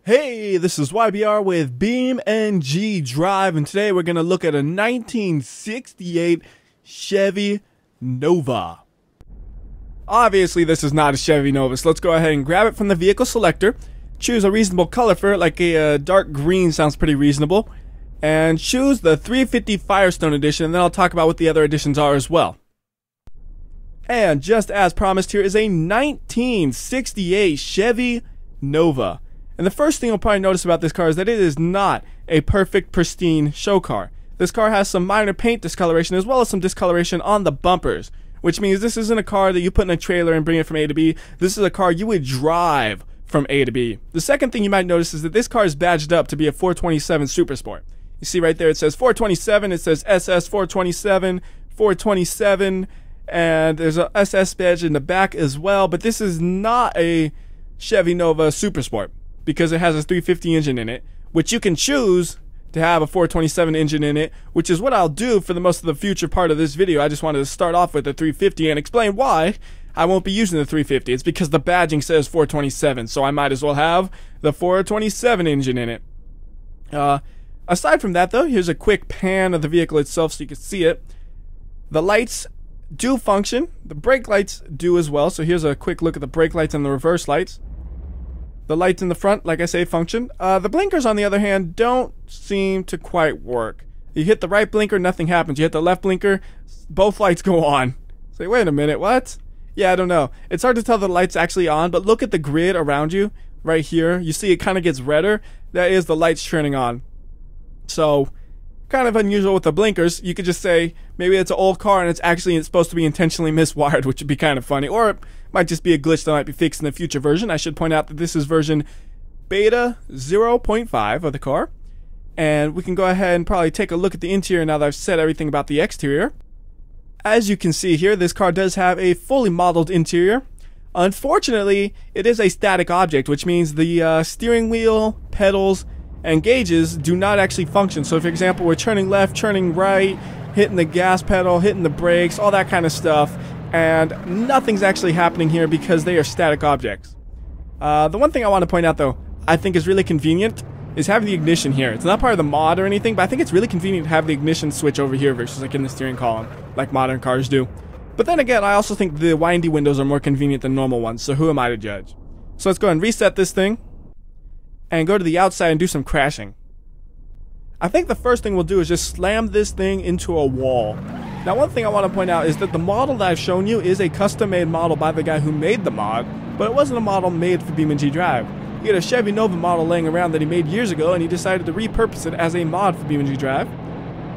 Hey, this is WhyBeAre with BeamNG.drive, and today we're going to look at a 1968 Chevy Nova. Obviously, this is not a Chevy Nova, so let's go ahead and grab it from the vehicle selector, choose a reasonable color for it, like a dark green sounds pretty reasonable, and choose the 350 Firestone edition, and then I'll talk about what the other editions are as well. And just as promised, here is a 1968 Chevy Nova. And the first thing you'll probably notice about this car is that it is not a perfect, pristine show car. This car has some minor paint discoloration as well as some discoloration on the bumpers, which means this isn't a car that you put in a trailer and bring it from A to B. This is a car you would drive from A to B. The second thing you might notice is that this car is badged up to be a 427 Super Sport. You see right there it says 427, it says SS 427, 427, and there's a SS badge in the back as well, but this is not a Chevy Nova Super Sport, because it has a 350 engine in it, which you can choose to have a 427 engine in it, which is what I'll do for the most of the future part of this video. I just wanted to start off with the 350 and explain why I won't be using the 350. It's because the badging says 427, so I might as well have the 427 engine in it. Aside from that though, here's a quick pan of the vehicle itself so you can see it. The lights do function, the brake lights do as well, so here's a quick look at the brake lights and the reverse lights. The lights in the front, like I say, function. The blinkers, on the other hand, don't seem to quite work. You hit the right blinker, nothing happens. You hit the left blinker, both lights go on. Say, wait a minute, what? Yeah, I don't know. It's hard to tell the light's actually on, but look at the grid around you, right here. You see it kind of gets redder. That is the lights turning on. So, kind of unusual with the blinkers. You could just say, maybe it's an old car and it's supposed to be intentionally miswired, which would be kind of funny. Or it might just be a glitch that might be fixed in the future version. I should point out that this is version beta 0.5 of the car. And we can go ahead and probably take a look at the interior now that I've said everything about the exterior. As you can see here, this car does have a fully modeled interior. Unfortunately, it is a static object, which means the steering wheel, pedals, and gauges do not actually function. So for example, we're turning left, turning right, hitting the gas pedal, hitting the brakes, all that kind of stuff, and nothing's actually happening here because they are static objects. The one thing I want to point out though, I think is really convenient, is having the ignition here. It's not part of the mod or anything, but I think it's really convenient to have the ignition switch over here versus like in the steering column, like modern cars do. But then again, I also think the windy windows are more convenient than normal ones, so who am I to judge? So let's go ahead and reset this thing, and go to the outside and do some crashing. I think the first thing we'll do is just slam this thing into a wall. Now one thing I want to point out is that the model that I've shown you is a custom-made model by the guy who made the mod, but it wasn't a model made for BeamNG.drive. He had a Chevy Nova model laying around that he made years ago, and he decided to repurpose it as a mod for BeamNG.drive.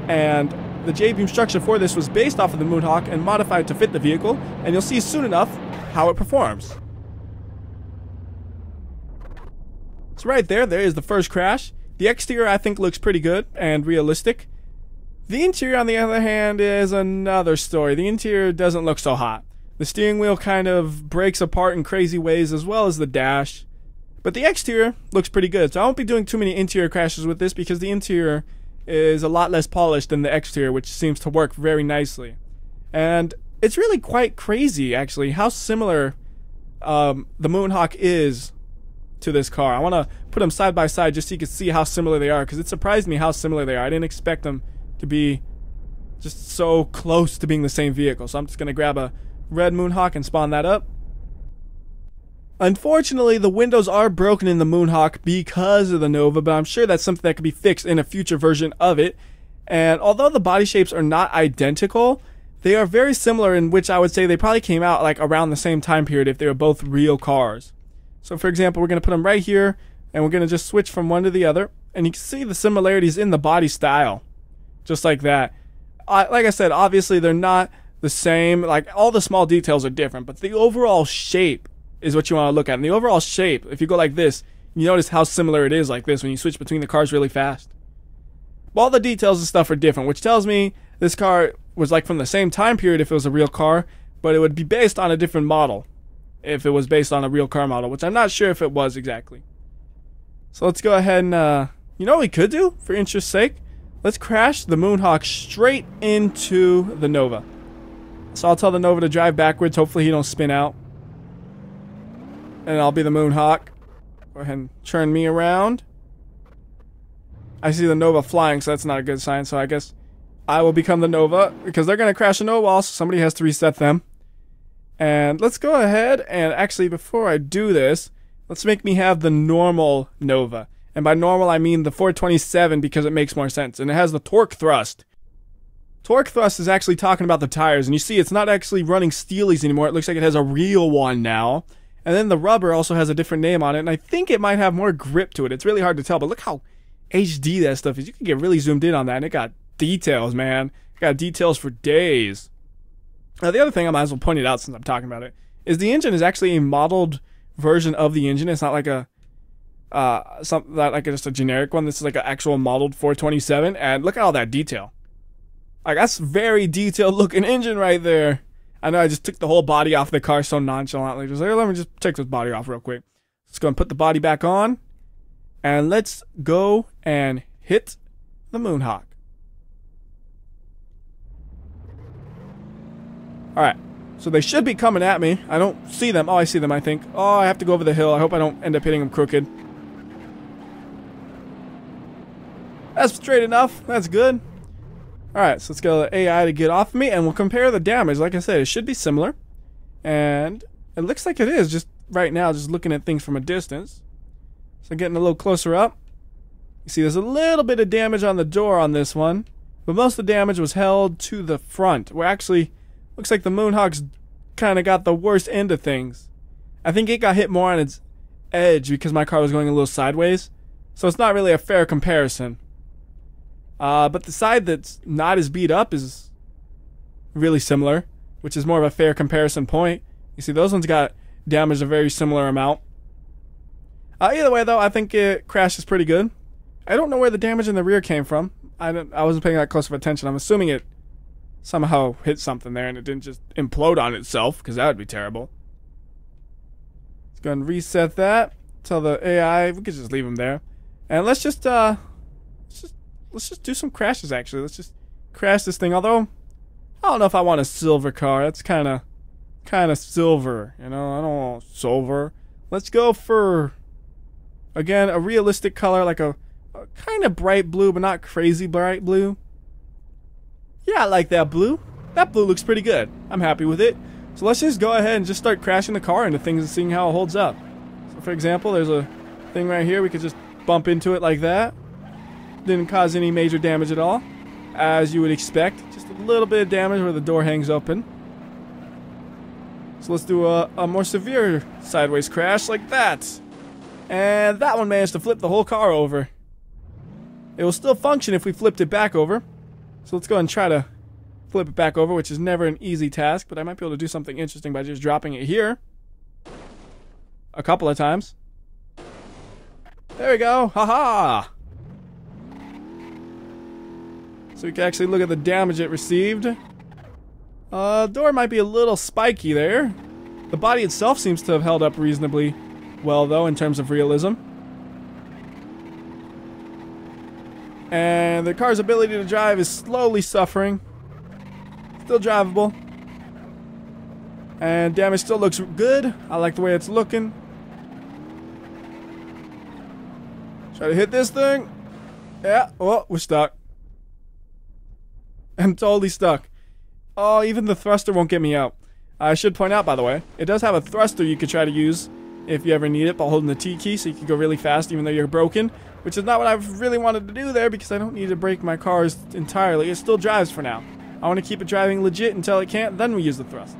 And the J-beam structure for this was based off of the Moonhawk and modified to fit the vehicle, and you'll see soon enough how it performs. So right there is the first crash. The exterior I think looks pretty good and realistic. The interior on the other hand is another story. The interior doesn't look so hot. The steering wheel kind of breaks apart in crazy ways as well as the dash. But the exterior looks pretty good. So I won't be doing too many interior crashes with this because the interior is a lot less polished than the exterior, which seems to work very nicely. And it's really quite crazy actually how similar the Moonhawk is to this car. I want to put them side by side just so you can see how similar they are, because it surprised me how similar they are. I didn't expect them to be just so close to being the same vehicle. So I'm just going to grab a red Moonhawk and spawn that up. Unfortunately, the windows are broken in the Moonhawk because of the Nova, but I'm sure that's something that could be fixed in a future version of it. And although the body shapes are not identical, they are very similar, in which I would say they probably came out like around the same time period if they were both real cars. So for example, we're going to put them right here, and we're going to just switch from one to the other, and you can see the similarities in the body style, just like that. Like I said, obviously they're not the same, like all the small details are different, but the overall shape is what you want to look at. And the overall shape, if you go like this, you notice how similar it is like this when you switch between the cars really fast. But all the details and stuff are different, which tells me this car was like from the same time period if it was a real car, but it would be based on a different model if it was based on a real car model, which I'm not sure if it was exactly. So let's go ahead and, you know what we could do, for interest's sake? Let's crash the Moonhawk straight into the Nova. So I'll tell the Nova to drive backwards, hopefully he don't spin out. And I'll be the Moonhawk. Go ahead and turn me around. I see the Nova flying, so that's not a good sign. So I guess I will become the Nova because they're going to crash into a wall, so somebody has to reset them. And let's go ahead and actually, before I do this, let's make me have the normal Nova. And by normal, I mean the 427 because it makes more sense. And it has the torque thrust. Torque thrust is actually talking about the tires. And you see, it's not actually running steelies anymore. It looks like it has a real one now. And then the rubber also has a different name on it. And I think it might have more grip to it. It's really hard to tell. But look how HD that stuff is. You can get really zoomed in on that. And it got details, man. It got details for days. Now, the other thing I might as well point it out since I'm talking about it is the engine is actually a modeled version of the engine. It's not like a something like just a generic one. This is like an actual modeled 427, and look at all that detail. Like, that's very detailed looking engine right there. I know I just took the whole body off the car so nonchalantly. Just like, let me just take this body off real quick. Let's go and put the body back on, and let's go and hit the Moonhawk. Alright, so they should be coming at me. I don't see them. Oh, I see them, I think. Oh, I have to go over the hill. I hope I don't end up hitting them crooked. That's straight enough. That's good. Alright, so let's go to the AI to get off of me, and we'll compare the damage. Like I said, it should be similar. And it looks like it is, just right now, just looking at things from a distance. So getting a little closer up. You see there's a little bit of damage on the door on this one. But most of the damage was held to the front. Where actually, looks like the Moonhawk's kind of got the worst end of things. I think it got hit more on its edge because my car was going a little sideways. So it's not really a fair comparison. But the side that's not as beat up is really similar, which is more of a fair comparison point. You see, those ones got damaged a very similar amount. Either way, though, I think it crashes pretty good. I don't know where the damage in the rear came from. I wasn't paying that close of attention. I'm assuming it somehow hit something there and it didn't just implode on itself, because that would be terrible. Let's go and reset that. Tell the AI we could just leave him there, and let's just do some crashes. Actually, let's just crash this thing. Although I don't know if I want a silver car. That's kind of silver, you know. I don't want silver. Let's go for, again, a realistic color, like a kind of bright blue, but not crazy bright blue. Yeah, I like that blue. That blue looks pretty good. I'm happy with it. So let's just go ahead and just start crashing the car into things and seeing how it holds up. So for example, there's a thing right here. We could just bump into it like that. Didn't cause any major damage at all, as you would expect. Just a little bit of damage where the door hangs open. So let's do a more severe sideways crash like that. And that one managed to flip the whole car over. It will still function if we flipped it back over. So let's go ahead and try to flip it back over, which is never an easy task, but I might be able to do something interesting by just dropping it here a couple of times. There we go. Haha! So we can actually look at the damage it received. Door might be a little spiky there. The body itself seems to have held up reasonably well, though, in terms of realism. And the car's ability to drive is slowly suffering. Still drivable. And damage still looks good. I like the way it's looking. Try to hit this thing. Yeah, oh, we're stuck. I'm totally stuck. Oh, even the thruster won't get me out. I should point out, by the way, it does have a thruster you could try to use if you ever need it by holding the T key, so you can go really fast even though you're broken, which is not what I really wanted to do there because I don't need to break my cars entirely. It still drives for now. I want to keep it driving legit until it can't, then we use the thrust.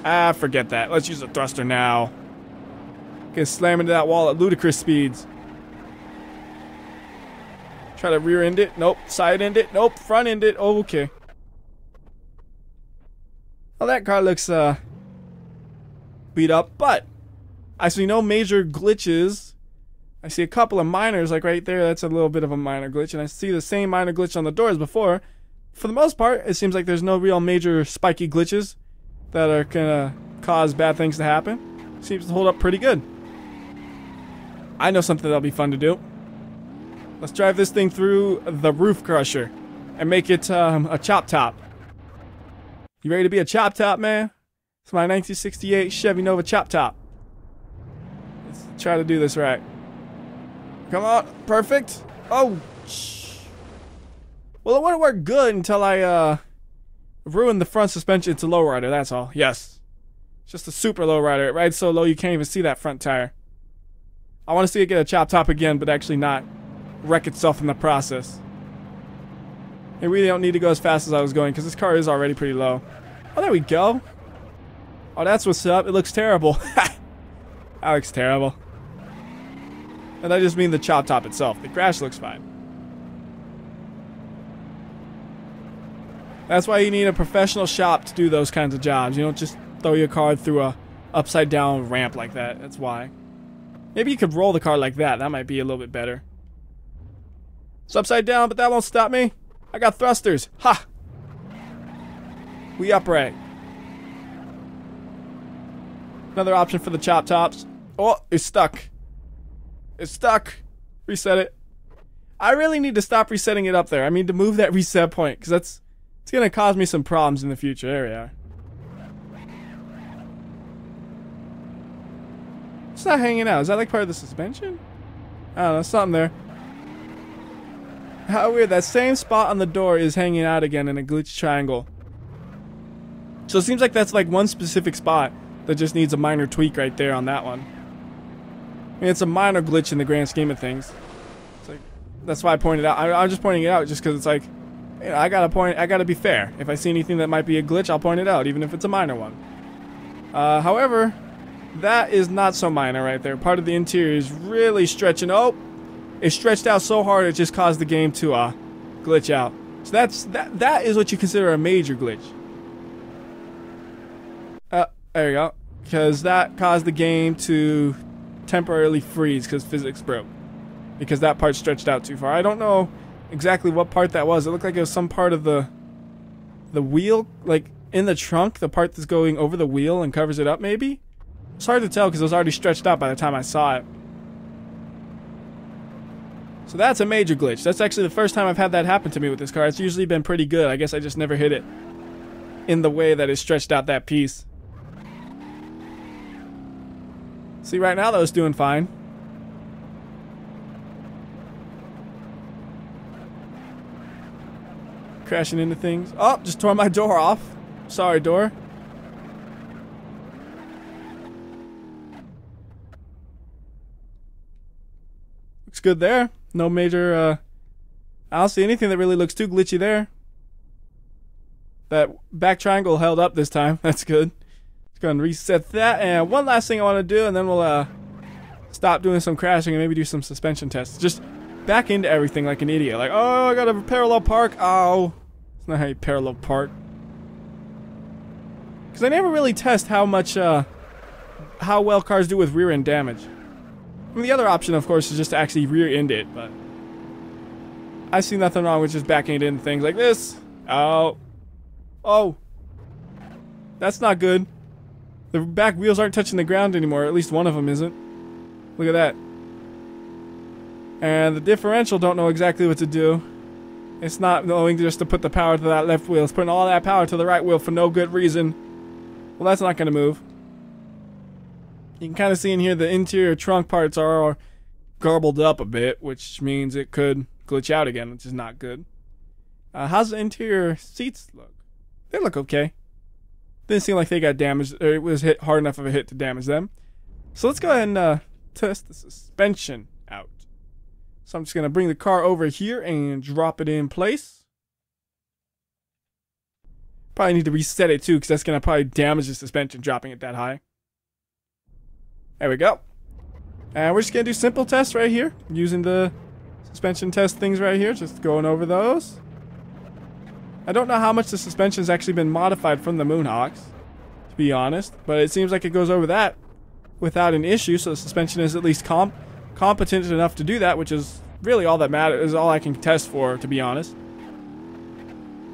Ah, forget that. Let's use the thruster now. Okay, slam into that wall at ludicrous speeds. Try to rear end it. Nope. Side end it. Nope. Front end it. Oh, okay. Well, that car looks beat up, but I see no major glitches. I see a couple of minors, like right there. That's a little bit of a minor glitch, and I see the same minor glitch on the door as before. For the most part, it seems like there's no real major spiky glitches that are gonna cause bad things to happen. Seems to hold up pretty good. I know something that'll be fun to do. Let's drive this thing through the roof crusher and make it a chop top. You ready to be a chop top, man? It's my 1968 Chevy Nova chop top. try to do this right. Come on. Perfect. Oh. Well, it wouldn't work good until I ruined the front suspension. It's a lowrider, that's all. Yes. It's just a super lowrider. It rides so low you can't even see that front tire. I want to see it get a chop top again, but actually not wreck itself in the process. I really don't need to go as fast as I was going because this car is already pretty low. Oh, there we go. Oh, that's what's up. It looks terrible. That looks terrible. And I just mean the chop top itself. The crash looks fine. That's why you need a professional shop to do those kinds of jobs. You don't just throw your car through a upside down ramp like that. That's why. Maybe you could roll the car like that. That might be a little bit better. It's upside down, but that won't stop me. I got thrusters. Ha! We upright. Another option for the chop tops. Oh, it's stuck. It's stuck. Reset it. I really need to stop resetting it up there. I mean, to move that reset point, because it's going to cause me some problems in the future. There we are. It's not hanging out. Is that like part of the suspension? I don't know. Something there. How weird. That same spot on the door is hanging out again in a glitched triangle. So it seems like that's like one specific spot that just needs a minor tweak right there on that one. I mean, it's a minor glitch in the grand scheme of things. It's like, that's why I pointed it out. I'm just pointing it out just because it's like, you know, I gotta be fair. If I see anything that might be a glitch, I'll point it out, even if it's a minor one. However, that is not so minor right there. Part of the interior is really stretching. Oh, it stretched out so hard it just caused the game to glitch out. So that is what you consider a major glitch. There you go. Because that caused the game to temporarily freeze because physics broke. Because that part stretched out too far. I don't know exactly what part that was. It looked like it was some part of the wheel, like in the trunk, the part that's going over the wheel and covers it up maybe? It's hard to tell because it was already stretched out by the time I saw it. So that's a major glitch. That's actually the first time I've had that happen to me with this car. It's usually been pretty good. I guess I just never hit it in the way that it stretched out that piece. See, right now that was doing fine. Crashing into things. Oh, just tore my door off. Sorry, door. Looks good there. No major, I don't see anything that really looks too glitchy there. That back triangle held up this time. That's good. Let's go and reset that. And one last thing I want to do, and then we'll stop doing some crashing and maybe do some suspension tests. Just back into everything like an idiot. Like, oh, I got a parallel park. Oh, it's not how you parallel park. Because I never really test how much, how well cars do with rear end damage. I mean, the other option, of course, is just to actually rear end it, but I see nothing wrong with just backing it into things like this. Oh. Oh. That's not good. The back wheels aren't touching the ground anymore. At least one of them isn't. Look at that. And the differential don't know exactly what to do. It's not knowing just to put the power to that left wheel. It's putting all that power to the right wheel for no good reason. Well, that's not going to move. You can kind of see in here the interior trunk parts are garbled up a bit, which means it could glitch out again, which is not good. How's the interior seats look? They look okay. Didn't seem like they got damaged, or it was hit hard enough of a hit to damage them. So let's go ahead and test the suspension out. So I'm just going to bring the car over here and drop it in place. Probably need to reset it too, because that's going to probably damage the suspension dropping it that high. There we go. And we're just going to do simple tests right here, using the suspension test things right here, just going over those. I don't know how much the suspension has actually been modified from the Moonhawks, to be honest, but it seems like it goes over that without an issue, so the suspension is at least competent enough to do that, which is really all that matters, is all I can test for, to be honest.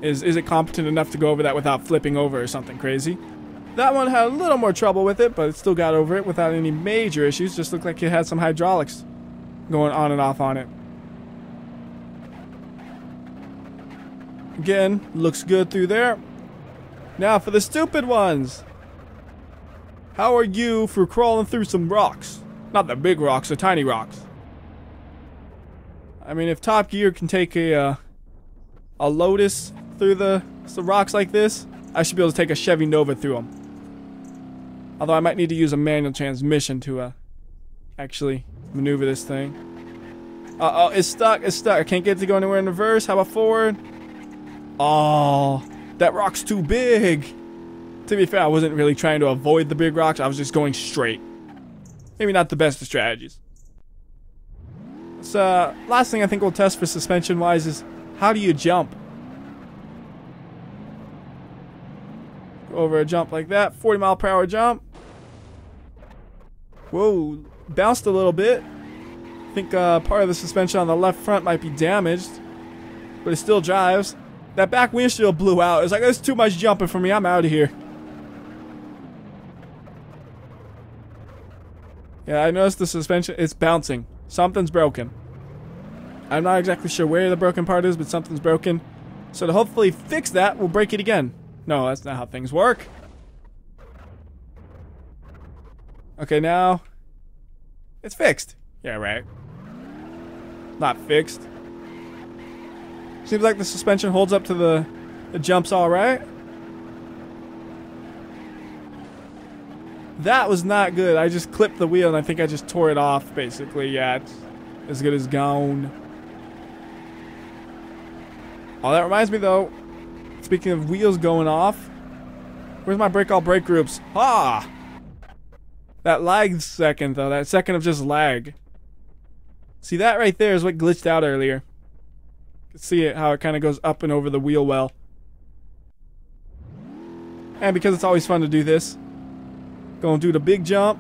Is it competent enough to go over that without flipping over or something crazy? That one had a little more trouble with it, but it still got over it without any major issues. Just looked like it had some hydraulics going on and off on it. Again, looks good through there. Now for the stupid ones. How are you for crawling through some rocks? Not the big rocks, the tiny rocks. I mean, if Top Gear can take a Lotus through the rocks like this, I should be able to take a Chevy Nova through them. Although I might need to use a manual transmission to actually maneuver this thing. Uh-oh, it's stuck, it's stuck. I can't get it to go anywhere in reverse. How about forward? Oh, that rock's too big. To be fair, I wasn't really trying to avoid the big rocks. I was just going straight. Maybe not the best of strategies. So, last thing I think we'll test for suspension-wise is how do you jump? Go over a jump like that. 40-mile-per-hour jump. Whoa, bounced a little bit. I think part of the suspension on the left front might be damaged, but it still drives. That back windshield blew out. It's like, there's too much jumping for me. I'm out of here. Yeah, I noticed the suspension. It's bouncing. Something's broken. I'm not exactly sure where the broken part is, but something's broken. So to hopefully fix that, we'll break it again. No, that's not how things work. Okay, now it's fixed. Yeah, right. Not fixed. Seems like the suspension holds up to the jumps all right. That was not good. I just clipped the wheel and I think I just tore it off, basically. Yeah, it's as good as gone. Oh, that reminds me, though. Speaking of wheels going off, where's my brake groups? Ah! That lag second, though. That second of just lag. See, that right there is what glitched out earlier. You can see it, how it kind of goes up and over the wheel well. And because it's always fun to do this, gonna do the big jump.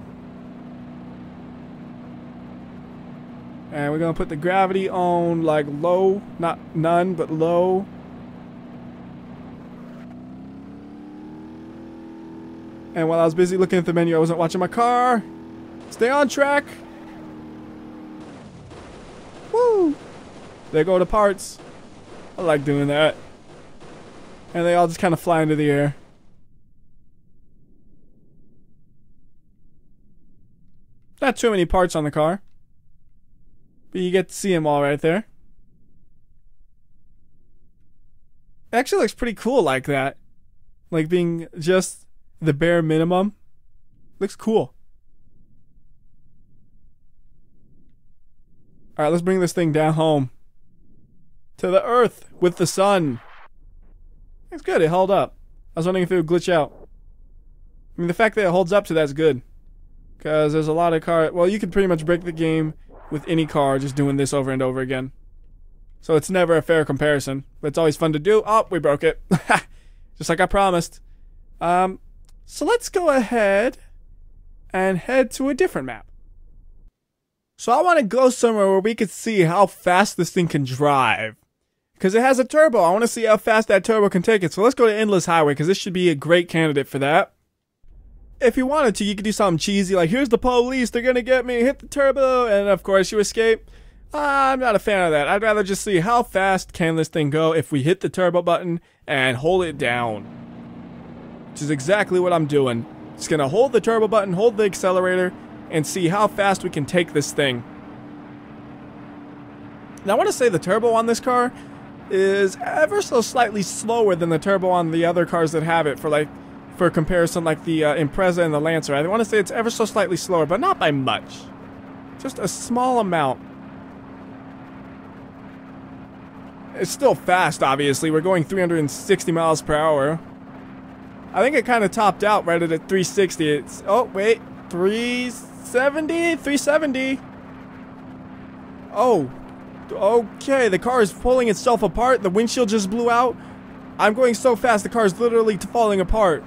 And we're gonna put the gravity on like low, not none, but low. And while I was busy looking at the menu, I wasn't watching my car. Stay on track. Woo! There go the parts. I like doing that. And they all just kind of fly into the air. Not too many parts on the car. But you get to see them all right there. It actually looks pretty cool like that. Like being just the bare minimum. Looks cool. Alright, let's bring this thing down home. To the earth with the sun. It's good, it held up. I was wondering if it would glitch out. I mean, the fact that it holds up to that's good. Because there's a lot of cars. Well, you could pretty much break the game with any car just doing this over and over again. So it's never a fair comparison. But it's always fun to do. Oh, we broke it. Just like I promised. So let's go ahead and head to a different map. So I want to go somewhere where we could see how fast this thing can drive. Because it has a turbo. I want to see how fast that turbo can take it. So let's go to Endless Highway because this should be a great candidate for that. If you wanted to, you could do something cheesy like, here's the police, they're gonna get me, hit the turbo, and of course you escape. I'm not a fan of that. I'd rather just see how fast can this thing go if we hit the turbo button and hold it down. Which is exactly what I'm doing. Just gonna hold the turbo button, hold the accelerator, and see how fast we can take this thing. Now I want to say the turbo on this car is ever so slightly slower than the turbo on the other cars that have it for comparison, like the Impreza and the Lancer. I want to say it's ever so slightly slower, but not by much. Just a small amount. It's still fast, obviously. We're going 360 miles per hour. I think it kind of topped out right at 360. It's, oh, wait. 370? 370. Oh. Okay, the car is pulling itself apart. The windshield just blew out. I'm going so fast, the car is literally falling apart.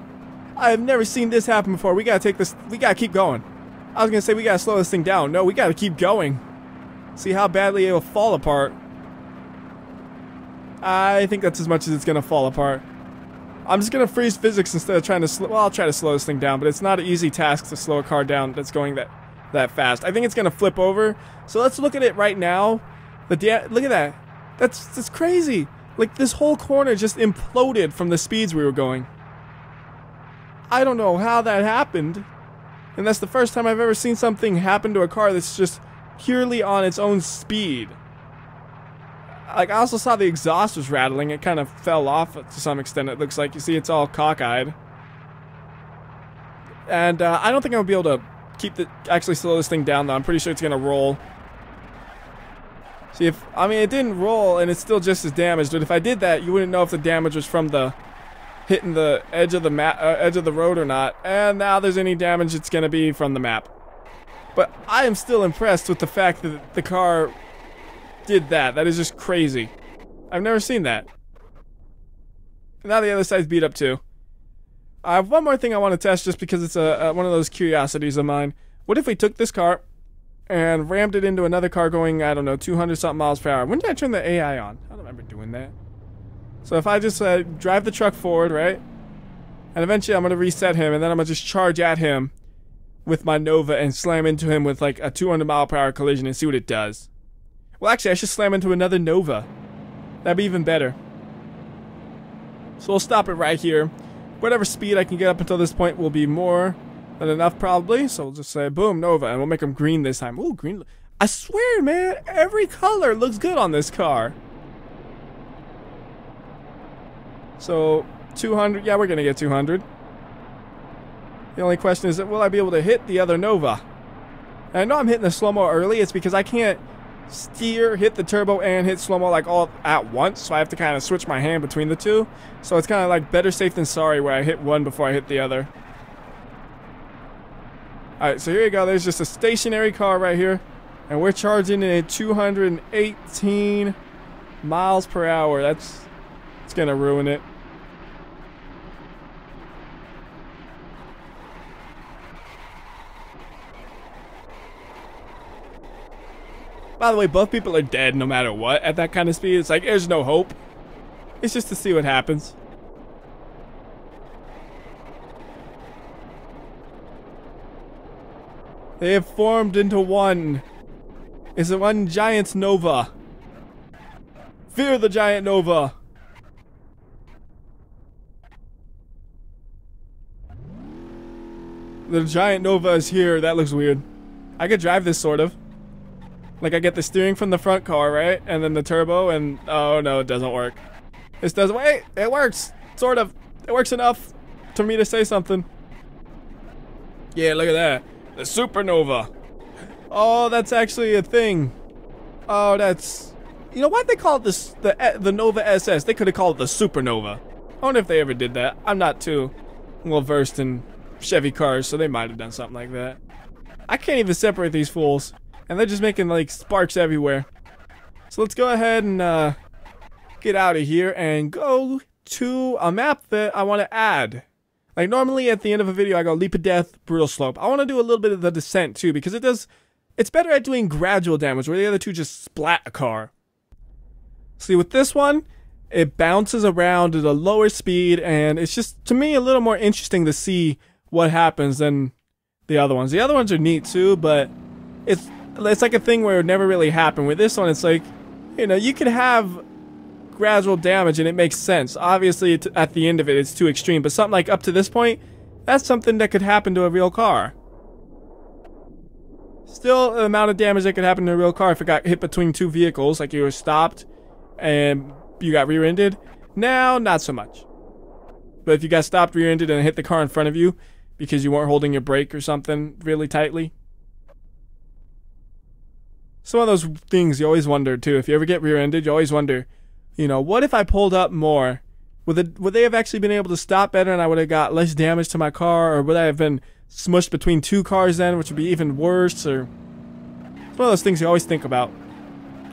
I have never seen this happen before. We gotta take this. We gotta keep going. I was gonna say we gotta slow this thing down. No, we gotta keep going. See how badly it will fall apart. I think that's as much as it's gonna fall apart. I'm just gonna freeze physics instead of trying to slow. Well, I'll try to slow this thing down, but it's not an easy task to slow a car down that's going that fast. I think it's gonna flip over. So let's look at it right now. Look at that. That's crazy. Like this whole corner just imploded from the speeds we were going. I don't know how that happened, And that's the first time I've ever seen something happen to a car that's just purely on its own speed. Like, I also saw the exhaust was rattling. It kind of fell off to some extent, it looks like. You see, it's all cockeyed. And I don't think I'm going to be able to actually slow this thing down, though. I'm pretty sure it's going to roll. See, I mean, it didn't roll, and it's still just as damaged. But if I did that, you wouldn't know if the damage was from the hitting the edge of the edge of the road or not. And now there's any damage, it's going to be from the map. But I am still impressed with the fact that the car did that. That is just crazy. I've never seen that. Now the other side's beat up too. I have one more thing I want to test just because it's one of those curiosities of mine. What if we took this car and rammed it into another car going, I don't know, 200 something miles per hour? When did I turn the AI on? I don't remember doing that. So if I just drive the truck forward, right? And eventually I'm going to reset him, and then I'm going to just charge at him with my Nova and slam into him with like a 200 mile per hour collision and see what it does. Well, actually, I should slam into another Nova. That'd be even better. So we'll stop it right here. Whatever speed I can get up until this point will be more than enough, probably. So we'll just say, boom, Nova, and we'll make them green this time. Ooh, green. I swear, man, every color looks good on this car. So, 200. Yeah, we're going to get 200. The only question is, will I be able to hit the other Nova? And I know I'm hitting the slow-mo early. It's because I can't steer, hit the turbo, and hit slow-mo like all at once. So I have to kind of switch my hand between the two. So it's kind of like better safe than sorry where I hit one before I hit the other. Alright, so here you go. There's just a stationary car right here. And we're charging it at 218 miles per hour. It's going to ruin it. By the way, both people are dead no matter what at that kind of speed. It's like, there's no hope. It's just to see what happens. They have formed into one. It's one giant Nova. Fear the giant Nova. The giant Nova is here. That looks weird. I could drive this sort of. Like, I get the steering from the front car, right? And then the turbo, and oh no, it doesn't work. This doesn't, wait, it works, sort of. It works enough for me to say something. Yeah, look at that. The Supernova. Oh, that's actually a thing. Oh, that's, you know what they call this, the Nova SS? They could have called it the Supernova. I wonder if they ever did that. I'm not too well versed in Chevy cars, so they might have done something like that. I can't even separate these fools. And they're just making like sparks everywhere. So let's go ahead and get out of here and go to a map that I want to add. Like normally at the end of a video I go leap of death, brutal slope. I want to do a little bit of the descent too because it's better at doing gradual damage where the other two just splat a car. See, with this one, it bounces around at a lower speed and it's just, to me, a little more interesting to see what happens than the other ones. The other ones are neat too, but it's like a thing where it never really happened. With this one, it's like, you know, you can have gradual damage and it makes sense. Obviously, at the end of it, it's too extreme. But something like up to this point, that's something that could happen to a real car. Still, the amount of damage that could happen to a real car if it got hit between two vehicles, like you were stopped and you got rear-ended. Now, not so much. But if you got stopped, rear-ended, and hit the car in front of you because you weren't holding your brake or something really tightly. Some of those things you always wonder too. If you ever get rear-ended, you always wonder, you know, what if I pulled up more? Would they have actually been able to stop better and I would have got less damage to my car? Or would I have been smushed between two cars then, which would be even worse? Or it's one of those things you always think about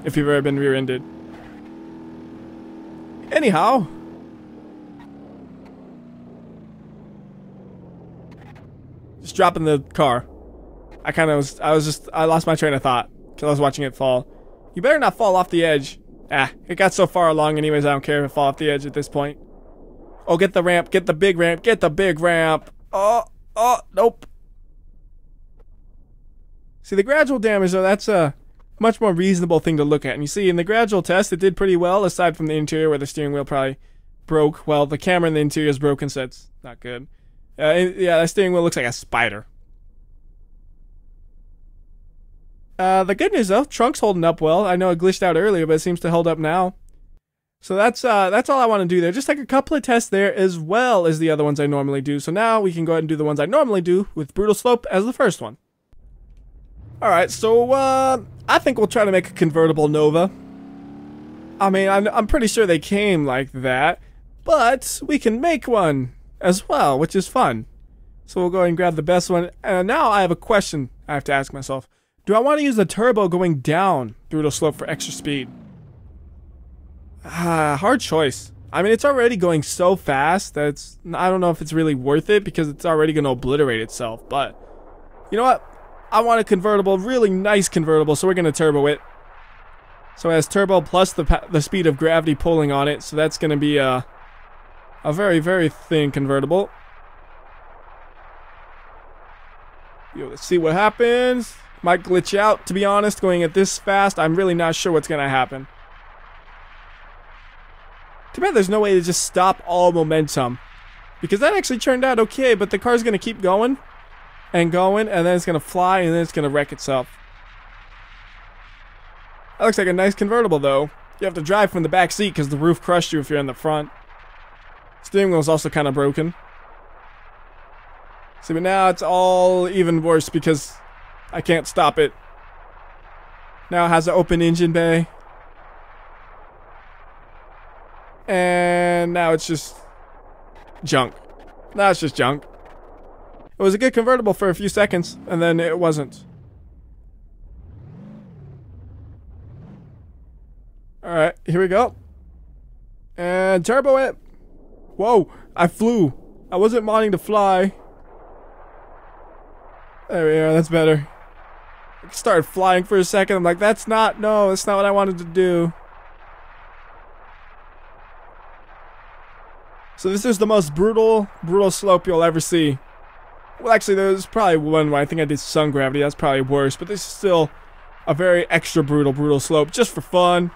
if you've ever been rear-ended. Anyhow, just dropping the car. I lost my train of thought. I was watching it fall. You better not fall off the edge. Ah, it got so far along anyways, I don't care if it fall off the edge at this point. Oh, get the ramp, get the big ramp, get the big ramp. Oh, nope. See, the gradual damage, though, that's a much more reasonable thing to look at. And you see, in the gradual test, it did pretty well, aside from the interior where the steering wheel probably broke. Well, the camera in the interior is broken, so it's not good. Yeah, that steering wheel looks like a spider. The good news though, trunk's holding up well. I know it glitched out earlier, but it seems to hold up now. So that's all I want to do there. Just like a couple of tests there as well as the other ones I normally do. So now we can go ahead and do the ones I normally do with Brutal Slope as the first one. Alright, so I think we'll try to make a convertible Nova. I mean, I'm pretty sure they came like that, but we can make one as well, which is fun. So we'll go ahead and grab the best one. And now I have a question I have to ask myself. Do I want to use the turbo going down Brutal Slope for extra speed? Hard choice. I mean, it's already going so fast that I don't know if it's really worth it because it's already going to obliterate itself. But, you know what? I want a convertible, really nice convertible, so we're going to turbo it. So it has turbo plus the speed of gravity pulling on it, so that's going to be a very, very thin convertible. Yo, let's see what happens. Might glitch out, to be honest, going at this fast. I'm really not sure what's going to happen. Too bad there's no way to just stop all momentum. Because that actually turned out okay, but the car's going to keep going. And going, and then it's going to fly, and then it's going to wreck itself. That looks like a nice convertible, though. You have to drive from the back seat because the roof crushed you if you're in the front. Steering wheel's also kind of broken. See, but now it's all even worse because I can't stop it. Now it has an open engine bay. And now it's just junk. Now it's just junk. It was a good convertible for a few seconds, and then it wasn't. Alright, here we go. And turbo it. Whoa, I flew. I wasn't wanting to fly. There we are, that's better. I started flying for a second. I'm like, that's not what I wanted to do. So this is the most brutal slope you'll ever see. Well, actually, there's probably one where I think I did sun gravity. That's probably worse, but this is still a very extra brutal slope, just for fun.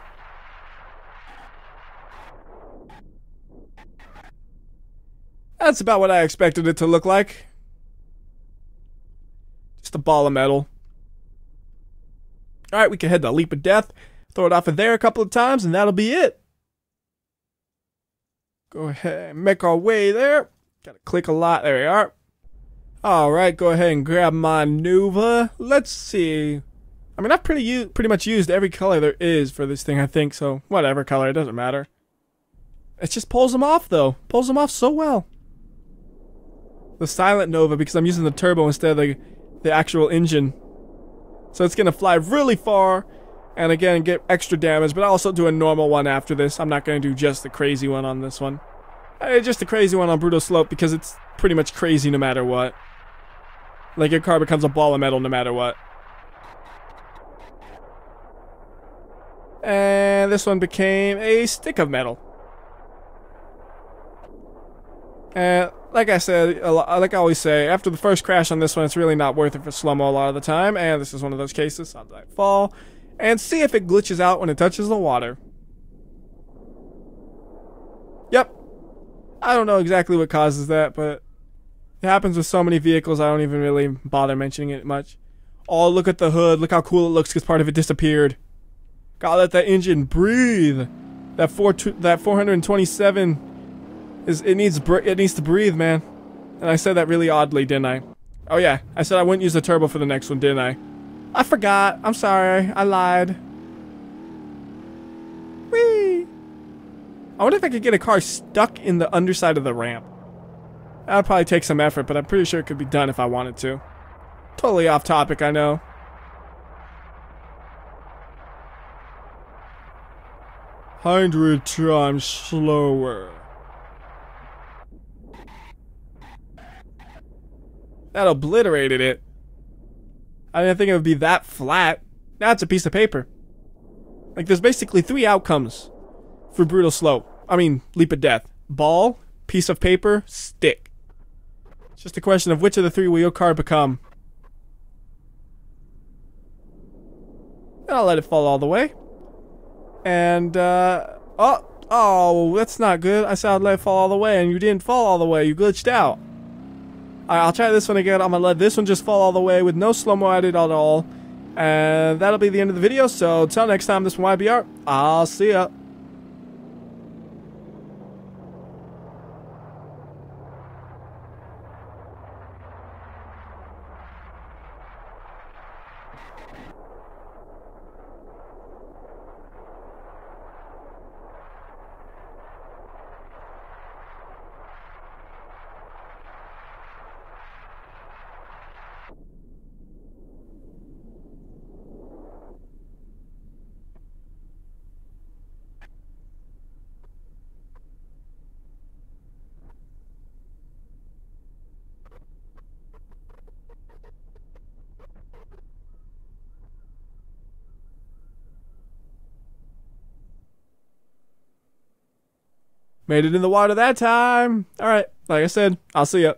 That's about what I expected it to look like. Just a ball of metal. Alright, we can head to Leap of Death, throw it off of there a couple of times, and that'll be it. Go ahead and make our way there. Gotta click a lot. There we are. Alright, go ahead and grab my Nova. Let's see. I mean, I've pretty much used every color there is for this thing, I think, so whatever color, it doesn't matter. It just pulls them off, though. Pulls them off so well. The silent Nova, because I'm using the turbo instead of the actual engine. So it's gonna fly really far, and again, get extra damage, but I'll also do a normal one after this. I'm not gonna do just the crazy one on this one. Just the crazy one on Brutal Slope, because it's pretty much crazy no matter what. Like, your car becomes a ball of metal no matter what. And this one became a stick of metal. And like I said, like I always say, after the first crash on this one, it's really not worth it for slow-mo a lot of the time. And this is one of those cases. I'll let it fall. And see if it glitches out when it touches the water. Yep. I don't know exactly what causes that, but it happens with so many vehicles, I don't even really bother mentioning it much. Oh, look at the hood. Look how cool it looks because part of it disappeared. Gotta let that engine breathe. That 427 it needs to breathe, man. And I said that really oddly, didn't I? Oh yeah, I said I wouldn't use the turbo for the next one, didn't I? I forgot. I'm sorry. I lied. Whee! I wonder if I could get a car stuck in the underside of the ramp. That would probably take some effort, but I'm pretty sure it could be done if I wanted to. Totally off topic, I know. "100 times slower." That obliterated it. I didn't think it would be that flat. Now it's a piece of paper. Like, there's basically 3 outcomes for Brutal Slope. I mean, Leap of Death. Ball, piece of paper, stick. It's just a question of which of the 3 will your car become. And I'll let it fall all the way. And, oh, that's not good. I said I'd let it fall all the way, and you didn't fall all the way. You glitched out. Alright, I'll try this one again. I'm gonna let this one just fall all the way with no slow-mo added at all. And that'll be the end of the video. So until next time, this is WhyBeAre. I'll see ya. Made it in the water that time. All right, like I said, I'll see ya.